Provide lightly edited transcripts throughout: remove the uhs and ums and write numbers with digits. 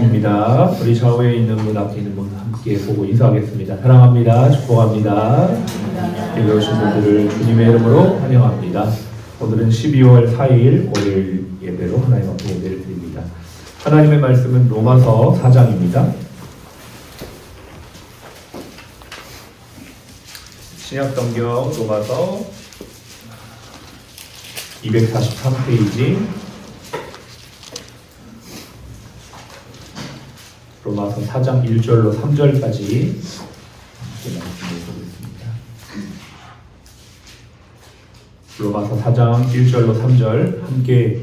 아침입니다. 우리 좌우에 있는 분 앞에 있는 분 함께 보고 인사하겠습니다. 사랑합니다. 축복합니다. 여기 오신 분들을 주님의 이름으로 환영합니다. 오늘은 12월 4일 월요일 예배로 하나님 앞에 예배를 드립니다. 하나님의 말씀은 로마서 4장입니다. 신약성경 로마서 243페이지 로마서 4장 1절로 3절까지 말씀을 보겠습니다. 로마서 4장 1절로 3절 함께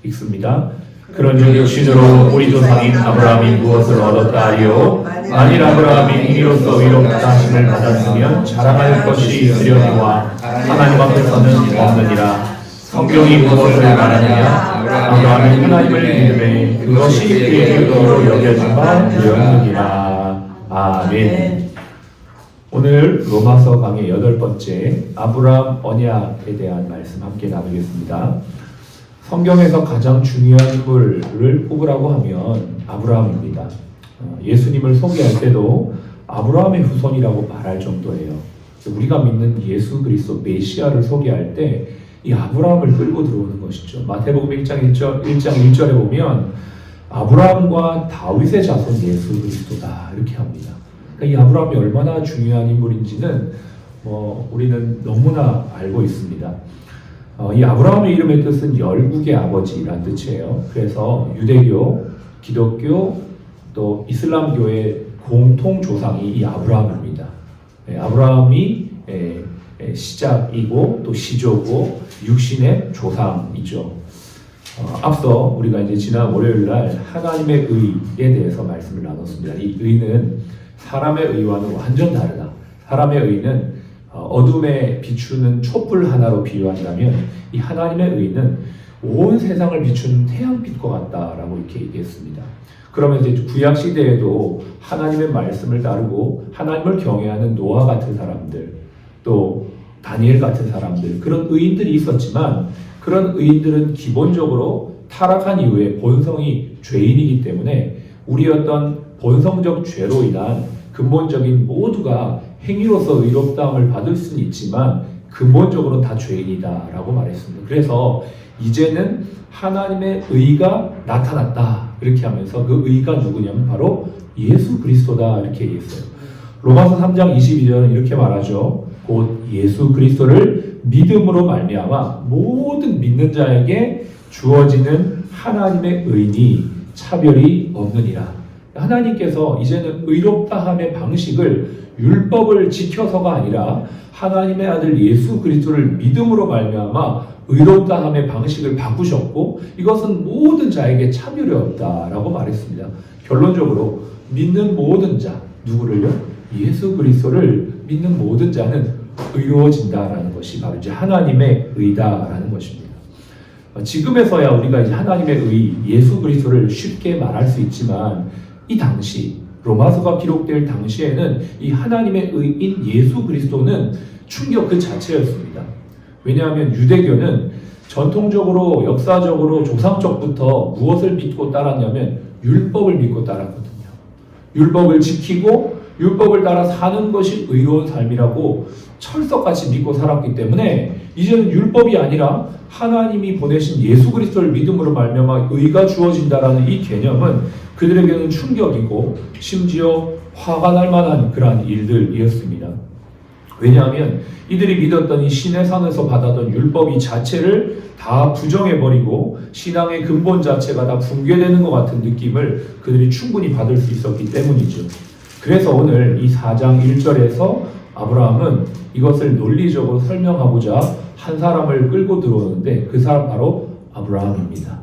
읽습니다. 그런즉 육신으로 우리 조상인 아브라함이 무엇을 얻었다 하리요? 만일 아브라함이 행위로서 의롭다 하심을 받았으면 자랑할 것이 있으려니와 하나님 앞에서는 없느니라. 성경이 무엇을 말하느냐? 아브라함이 하나님을 믿음에 그것이 그에게 의로 여겨진 바 되었느니라. 아멘. 오늘 로마서 강의 8번째 아브라함 언약에 대한 말씀 함께 나누겠습니다. 성경에서 가장 중요한 인물을 꼽으라고 하면 아브라함입니다. 예수님을 소개할 때도 아브라함의 후손이라고 말할 정도예요. 우리가 믿는 예수 그리스도 메시아를 소개할 때 이 아브라함을 끌고 들어오는 것이죠. 마태복음 1장 1절에 보면 아브라함과 다윗의 자손 예수 그리스도다 이렇게 합니다. 그러니까 이 아브라함이 얼마나 중요한 인물인지는 우리는 너무나 알고 있습니다. 이 아브라함의 이름의 뜻은 열국의 아버지라는 뜻이에요. 그래서 유대교, 기독교, 또 이슬람교의 공통 조상이 이 아브라함입니다. 아브라함이 시작이고 또 시조고 육신의 조상이죠. 앞서 우리가 이제 지난 월요일날 하나님의 의에 대해서 말씀을 나눴습니다. 이 의는 사람의 의와는 완전 다르다. 사람의 의는 어둠에 비추는 촛불 하나로 비유한다면 이 하나님의 의는 온 세상을 비추는 태양빛과 같다라고 이렇게 얘기했습니다. 그러면서 이제 구약 시대에도 하나님의 말씀을 따르고 하나님을 경외하는 노아 같은 사람들, 또 다니엘 같은 사람들, 그런 의인들이 있었지만 그런 의인들은 기본적으로 타락한 이후에 본성이 죄인이기 때문에 우리 어떤 본성적 죄로 인한 근본적인 모두가 행위로서 의롭다함을 받을 수는 있지만 근본적으로는 다 죄인이다 라고 말했습니다. 그래서 이제는 하나님의 의가 나타났다 이렇게 하면서 그 의가 누구냐면 바로 예수 그리스도다 이렇게 얘기했어요. 로마서 3장 22절은 이렇게 말하죠. 곧 예수 그리스도를 믿음으로 말미암아 모든 믿는 자에게 주어지는 하나님의 의니 차별이 없느니라. 하나님께서 이제는 의롭다함의 방식을 율법을 지켜서가 아니라 하나님의 아들 예수 그리스도를 믿음으로 말미암아 의롭다함의 방식을 바꾸셨고 이것은 모든 자에게 차별이 없다라고 말했습니다. 결론적으로 믿는 모든 자, 누구를요? 예수 그리스도를 믿는 모든 자는 의로워진다라는 것이 바로 이제 하나님의 의다라는 것입니다. 지금에서야 우리가 이제 하나님의 의, 예수 그리스도를 쉽게 말할 수 있지만 이 당시 로마서가 기록될 당시에는 이 하나님의 의인 예수 그리스도는 충격 그 자체였습니다. 왜냐하면 유대교는 전통적으로 역사적으로 조상적부터 무엇을 믿고 따랐냐면 율법을 믿고 따랐거든요. 율법을 지키고 율법을 따라 사는 것이 의로운 삶이라고 철석같이 믿고 살았기 때문에 이제는 율법이 아니라 하나님이 보내신 예수 그리스도를 믿음으로 말미암아 의가 주어진다라는 이 개념은 그들에게는 충격이고 심지어 화가 날 만한 그러한 일들이었습니다. 왜냐하면 이들이 믿었던 이 신의 산에서 받았던 율법 이 자체를 다 부정해버리고 신앙의 근본 자체가 다 붕괴되는 것 같은 느낌을 그들이 충분히 받을 수 있었기 때문이죠. 그래서 오늘 이 4장 1절에서 아브라함은 이것을 논리적으로 설명하고자 한 사람을 끌고 들어오는데 그 사람 바로 아브라함입니다.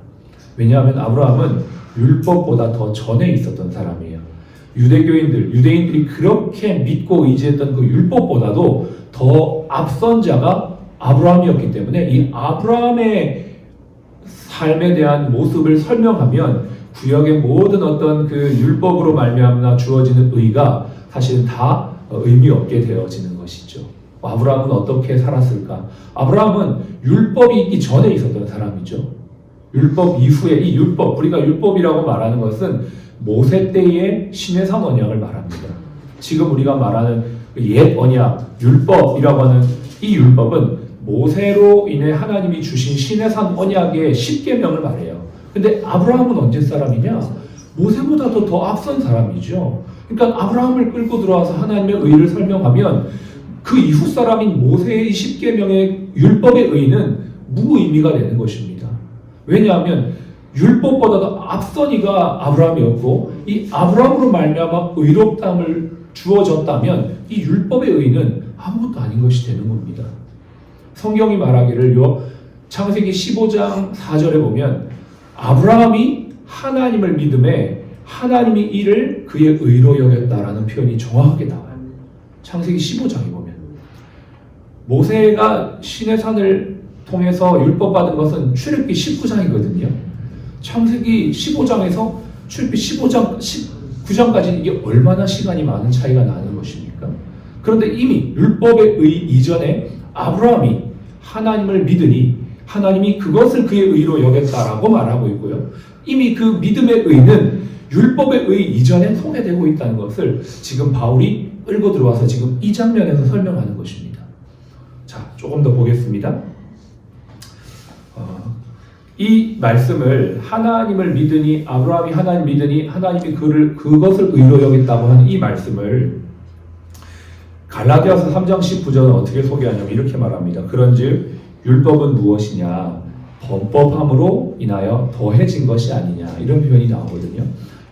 왜냐하면 아브라함은 율법보다 더 전에 있었던 사람이에요. 유대인들이 그렇게 믿고 의지했던 그 율법보다도 더 앞선 자가 아브라함이었기 때문에 이 아브라함의 삶에 대한 모습을 설명하면 구약의 모든 어떤 그 율법으로 말미암아 주어지는 의가 사실은 다 의미 없게 되어지는 것이죠. 아브라함은 어떻게 살았을까? 아브라함은 율법이 있기 전에 있었던 사람이죠. 율법 이후에 이 율법, 우리가 율법이라고 말하는 것은 모세 때의 시내산 언약을 말합니다. 지금 우리가 말하는 옛 언약, 율법이라고 하는 이 율법은 모세로 인해 하나님이 주신 시내산 언약의 10계명을 말해요. 근데 아브라함은 언제 사람이냐? 모세보다도 더 앞선 사람이죠. 그러니까 아브라함을 끌고 들어와서 하나님의 의를 설명하면 그 이후 사람인 모세의 10계명의 율법의 의는 무의미가 되는 것입니다. 왜냐하면 율법보다도 앞선 이가 아브라함이었고 이 아브라함으로 말미암아 의롭다함을 주어졌다면 이 율법의 의는 아무것도 아닌 것이 되는 겁니다. 성경이 말하기를 창세기 15장 4절에 보면 아브라함이 하나님을 믿음에 하나님이 이를 그의 의로 여겼다라는 표현이 정확하게 나와요. 창세기 15장에 보면 모세가 시내산을 통해서 율법 받은 것은 출애굽기 19장이거든요. 창세기 15장에서 출애굽기 15장 19장까지 이게 얼마나 시간이 많은 차이가 나는 것입니까? 그런데 이미 율법의 의 이전에 아브라함이 하나님을 믿으니 하나님이 그것을 그의 의로 여겼다라고 말하고 있고요. 이미 그 믿음의 의는 율법의 의 이전에 소개되고 있다는 것을 지금 바울이 끌고 들어와서 지금 이 장면에서 설명하는 것입니다. 자, 조금 더 보겠습니다. 이 말씀을 하나님을 믿으니 아브라함이 하나님 믿으니 하나님이 그것을 의로 여겼다고 하는 이 말씀을 갈라디아서 3장 19절은 어떻게 소개하냐면 이렇게 말합니다. 그런즉 율법은 무엇이냐? 범법함으로 인하여 더해진 것이 아니냐. 이런 표현이 나오거든요.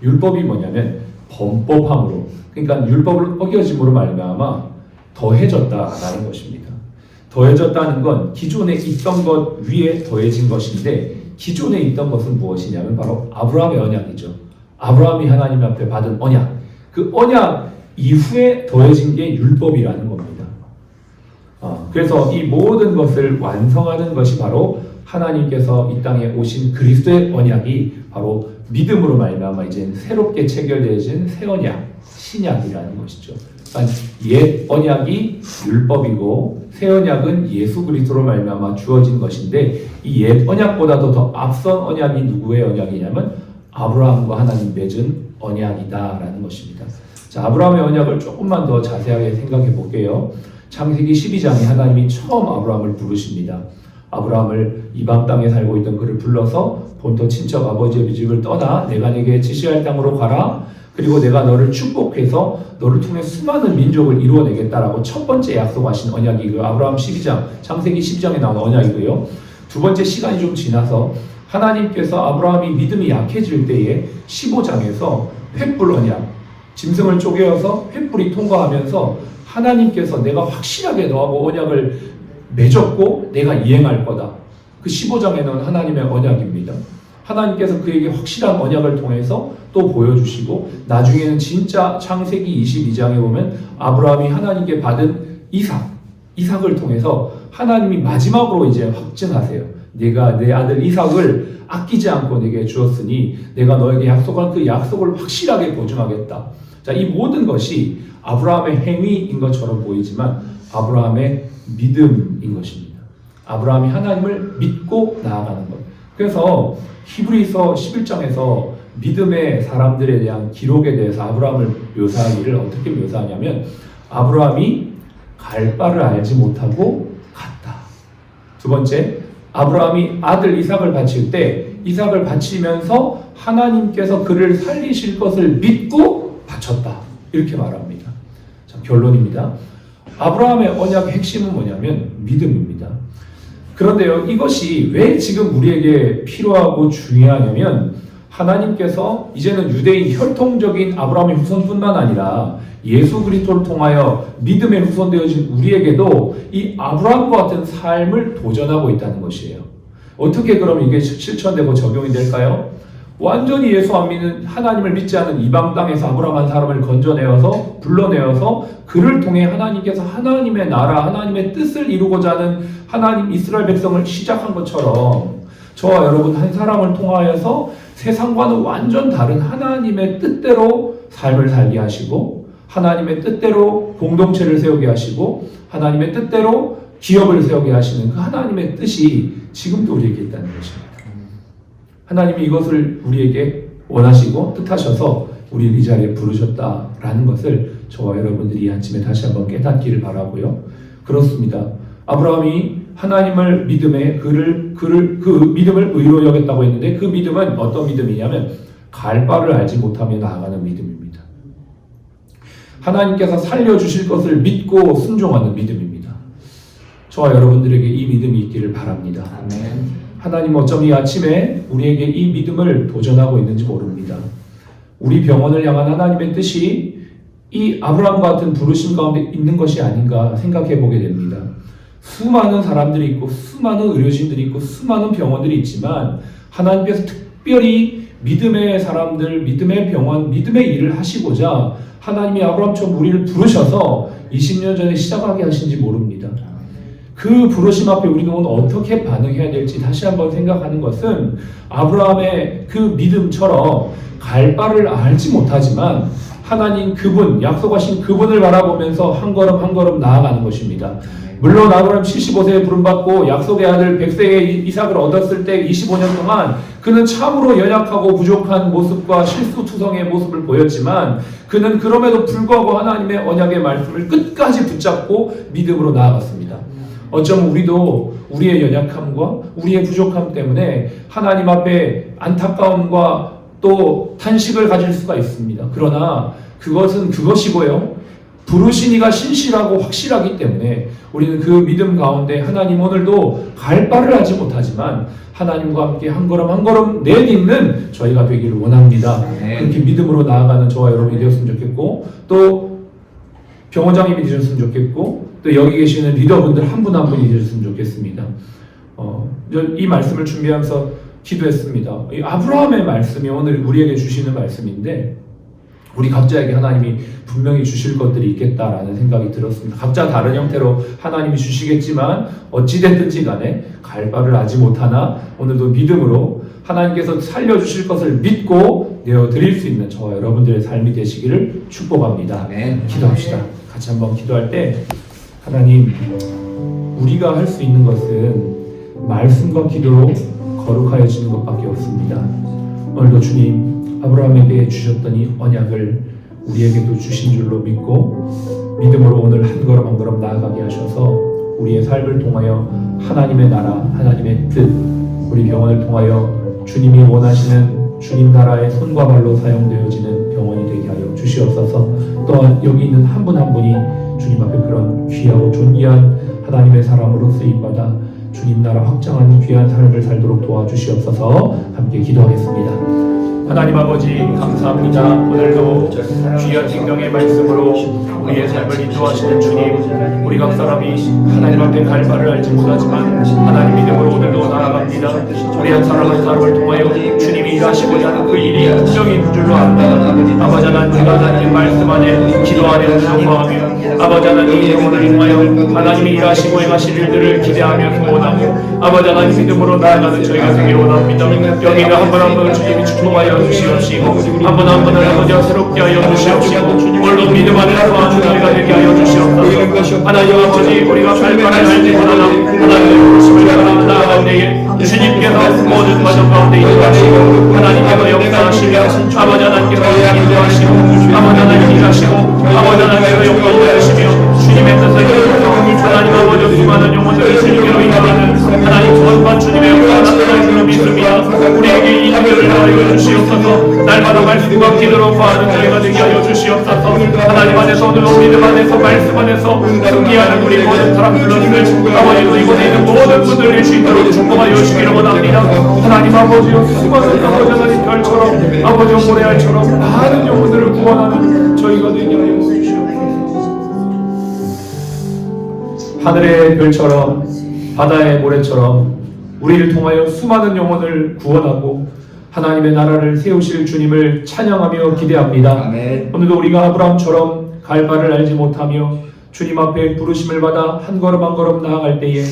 율법이 뭐냐면 범법함으로, 그러니까 율법을 어겨짐으로 말미암아 더해졌다라는 것입니다. 더해졌다는 건 기존에 있던 것 위에 더해진 것인데 기존에 있던 것은 무엇이냐면 바로 아브라함의 언약이죠. 아브라함이 하나님 앞에 받은 언약. 그 언약 이후에 더해진 게 율법이라는 겁니다. 그래서 이 모든 것을 완성하는 것이 바로 하나님께서 이 땅에 오신 그리스도의 언약이 바로 믿음으로 말미암아 이제 새롭게 체결되어진 새 언약, 신약이라는 것이죠. 그러니까 옛 언약이 율법이고 새 언약은 예수 그리스도로 말미암아 주어진 것인데 이 옛 언약보다도 더 앞선 언약이 누구의 언약이냐면 아브라함과 하나님 맺은 언약이다라는 것입니다. 자, 아브라함의 언약을 조금만 더 자세하게 생각해 볼게요. 창세기 12장에 하나님이 처음 아브라함을 부르십니다. 아브라함을 이방 땅에 살고 있던 그를 불러서 본토 친척 아버지의 집을 떠나 내가 내게 지시할 땅으로 가라. 그리고 내가 너를 축복해서 너를 통해 수많은 민족을 이루어내겠다라고 첫 번째 약속하신 언약이 그 아브라함 12장, 창세기 12장에 나온 언약이고요. 두 번째 시간이 좀 지나서 하나님께서 아브라함이 믿음이 약해질 때에 15장에서 횃불 언약, 짐승을 쪼개어서 횃불이 통과하면서 하나님께서 내가 확실하게 너하고 언약을 맺었고 내가 이행할 거다. 그 15장에 나온 하나님의 언약입니다. 하나님께서 그에게 확실한 언약을 통해서 또 보여주시고 나중에는 진짜 창세기 22장에 보면 아브라함이 하나님께 받은 이삭을 통해서 하나님이 마지막으로 이제 확증하세요. 내가 내 아들 이삭을 아끼지 않고 내게 주었으니 내가 너에게 약속한 그 약속을 확실하게 보증하겠다. 자, 이 모든 것이 아브라함의 행위인 것처럼 보이지만 아브라함의 믿음인 것입니다. 아브라함이 하나님을 믿고 나아가는 것. 그래서 히브리서 11장에서 믿음의 사람들에 대한 기록에 대해서 아브라함을 묘사하기를 어떻게 묘사하냐면 아브라함이 갈 바를 알지 못하고 갔다. 두 번째, 아브라함이 아들 이삭을 바칠 때 이삭을 바치면서 하나님께서 그를 살리실 것을 믿고 바쳤다. 이렇게 말합니다. 자, 결론입니다. 아브라함의 언약의 핵심은 뭐냐면 믿음입니다. 그런데요, 이것이 왜 지금 우리에게 필요하고 중요하냐면 하나님께서 이제는 유대인 혈통적인 아브라함의 후손뿐만 아니라 예수 그리스도를 통하여 믿음의 후손되어진 우리에게도 이 아브라함과 같은 삶을 도전하고 있다는 것이에요. 어떻게 그럼 이게 실천되고 적용이 될까요? 완전히 예수 안 믿는 하나님을 믿지 않은 이방 땅에서 아브라함 한 사람을 건져내어서 불러내어서 그를 통해 하나님께서 하나님의 나라, 하나님의 뜻을 이루고자 하는 하나님 이스라엘 백성을 시작한 것처럼 저와 여러분 한 사람을 통하여서 세상과는 완전 다른 하나님의 뜻대로 삶을 살게 하시고 하나님의 뜻대로 공동체를 세우게 하시고 하나님의 뜻대로 기업을 세우게 하시는 그 하나님의 뜻이 지금도 우리에게 있다는 것입니다. 하나님이 이것을 우리에게 원하시고 뜻하셔서 우리를 이 자리에 부르셨다라는 것을 저와 여러분들이 이 아침에 다시 한번 깨닫기를 바라고요. 그렇습니다. 아브라함이 하나님을 믿음에 그 믿음을 의로 여겼다고 했는데 그 믿음은 어떤 믿음이냐면 갈 바를 알지 못하며 나아가는 믿음입니다. 하나님께서 살려주실 것을 믿고 순종하는 믿음입니다. 저와 여러분들에게 이 믿음이 있기를 바랍니다. 아멘. 하나님 어쩜 이 아침에 우리에게 이 믿음을 도전하고 있는지 모릅니다. 우리 병원을 향한 하나님의 뜻이 이 아브라함 같은 부르심 가운데 있는 것이 아닌가 생각해 보게 됩니다. 수많은 사람들이 있고 수많은 의료진들이 있고 수많은 병원들이 있지만 하나님께서 특별히 믿음의 사람들, 믿음의 병원, 믿음의 일을 하시고자 하나님이 아브라함처럼 우리를 부르셔서 20년 전에 시작하게 하신지 모릅니다. 그 부르심 앞에 우리는 오늘 어떻게 반응해야 될지 다시 한번 생각하는 것은 아브라함의 그 믿음처럼 갈 바를 알지 못하지만 하나님 그분, 약속하신 그분을 바라보면서 한 걸음 한 걸음 나아가는 것입니다. 물론 아브라함 75세에 부름받고 약속의 아들 100세의 이삭을 얻었을 때 25년 동안 그는 참으로 연약하고 부족한 모습과 실수투성의 모습을 보였지만 그는 그럼에도 불구하고 하나님의 언약의 말씀을 끝까지 붙잡고 믿음으로 나아갔습니다. 어쩌면 우리도 우리의 연약함과 우리의 부족함 때문에 하나님 앞에 안타까움과 또 탄식을 가질 수가 있습니다. 그러나 그것은 그것이고요. 부르신 이가 신실하고 확실하기 때문에 우리는 그 믿음 가운데 하나님 오늘도 갈 바를 알지 못하지만 하나님과 함께 한 걸음 한 걸음 내딛는 저희가 되기를 원합니다. 그렇게 믿음으로 나아가는 저와 여러분이 되었으면 좋겠고 또 병원장님이 되셨으면 좋겠고 또 여기 계시는 리더분들 한 분 한 분이 되셨으면 좋겠습니다. 이 말씀을 준비하면서 기도했습니다. 이 아브라함의 말씀이 오늘 우리에게 주시는 말씀인데 우리 각자에게 하나님이 분명히 주실 것들이 있겠다라는 생각이 들었습니다. 각자 다른 형태로 하나님이 주시겠지만 어찌됐든지 간에 갈 바를 알지 못하나 오늘도 믿음으로 하나님께서 살려주실 것을 믿고 내어드릴 수 있는 저와 여러분들의 삶이 되시기를 축복합니다. 아멘. 기도합시다. 같이 한번 기도할 때 하나님 우리가 할 수 있는 것은 말씀과 기도로 거룩하여지는 것밖에 없습니다. 오늘도 주님 아브라함에게 주셨던 이 언약을 우리에게도 주신 줄로 믿고 믿음으로 오늘 한 걸음 한 걸음 나아가게 하셔서 우리의 삶을 통하여 하나님의 나라, 하나님의 뜻, 우리 병원을 통하여 주님이 원하시는 주님 나라의 손과 발로 사용되어지는 병원이 되게 하여 주시옵소서. 또한 여기 있는 한 분 한 분이 주님 앞에 그런 귀하고 존귀한 하나님의 사람으로 쓰임받아 주님 나라 확장하는 귀한 삶을 살도록 도와주시옵소서. 함께 기도하겠습니다. 하나님 아버지 감사합니다. 오늘도 귀한 생명의 말씀으로 우리의 삶을 인도하시는 주님, 우리 각 사람이 하나님 앞에 갈 바를 알지 못하지만 하나님 믿음으로 오늘도 나아갑니다. 우리 한 사람 한 사람을 통하여 주님이 일하시고자 하는 그 일이 분명히 있는 줄로 압니다. 아버지 하나님 제가 하나님의 말씀 안에 기도 안에 순종하며 아버지 하나님 영혼을 통하여 하나님이 일하시고 행하실 일들을 기대하며 기도하고 아버지 하나님 믿음으로 나아가는 저희가 되기를 원합니다. 여기는 한 번 한 번 주님이 축복하여 주시옵시고 한 번 한 번을 아버지와 새롭게 하여 주시옵시고 오늘도 믿음 안에서 하는 저희가 되게 하여 주시옵소서. 하나님 아버지 우리가 갈 바를 알지 못하나 하나님의 부르심을 따라 나아갈 때에 주님께서 모든 과정 가운데 인도하시고 하나님께서 역사하시며 아버지 하나님께서 인도하시고 아버지 하나님 일하시고 아버지 하나님께서 영광을 주시며 주님의 뜻을 이루어서 하나님 아버지 수많은 영혼들을 주님께로 인도하는 하나님 전반 주님의 역사가 나타날 줄로 믿습니다. 우리에게 이 기도를 하여 주시옵소서. 날마다 말씀과 기도로 구하는 저희가 되게 하여 주시옵소서. 하나님 안에서 오늘도 믿음 안에서 말씀 안에서 승리하는 우리 모든 사람들을 아버지도 이곳에 있는 모든 분들을 낼 수 있도록 축복하여 주시기를 원합니다. 하나님 아버지여 수많은 아버지 하나님 별처럼 아버지 모래알처럼 많은 영혼들을 구원하는 저희가 되게 하여 주시옵소서. 하늘의 별처럼 바다의 모래처럼 우리를 통하여 수많은 영혼을 구원하고 하나님의 나라를 세우실 주님을 찬양하며 기대합니다. 아멘. 오늘도 우리가 아브라함처럼 갈 바를 알지 못하며 주님 앞에 부르심을 받아 한 걸음 한 걸음 나아갈 때에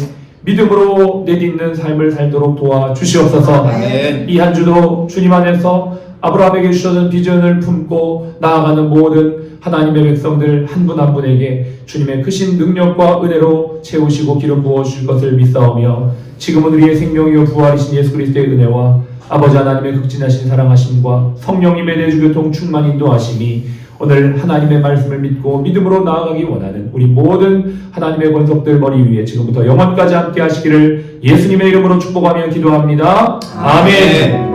믿음으로 내딛는 삶을 살도록 도와주시옵소서. 아멘. 이 한 주도 주님 안에서 아브라함에게 주셨던 비전을 품고 나아가는 모든 하나님의 백성들 한 분 한 분에게 주님의 크신 능력과 은혜로 채우시고 기름 부어주실 것을 믿사오며 지금은 우리의 생명이요 부활이신 예수 그리스도의 은혜와 아버지 하나님의 극진하신 사랑하심과 성령님의 내주교통 충만 인도하심이 오늘 하나님의 말씀을 믿고 믿음으로 나아가기 원하는 우리 모든 하나님의 권속들 머리 위에 지금부터 영원까지 함께 하시기를 예수님의 이름으로 축복하며 기도합니다. 아멘.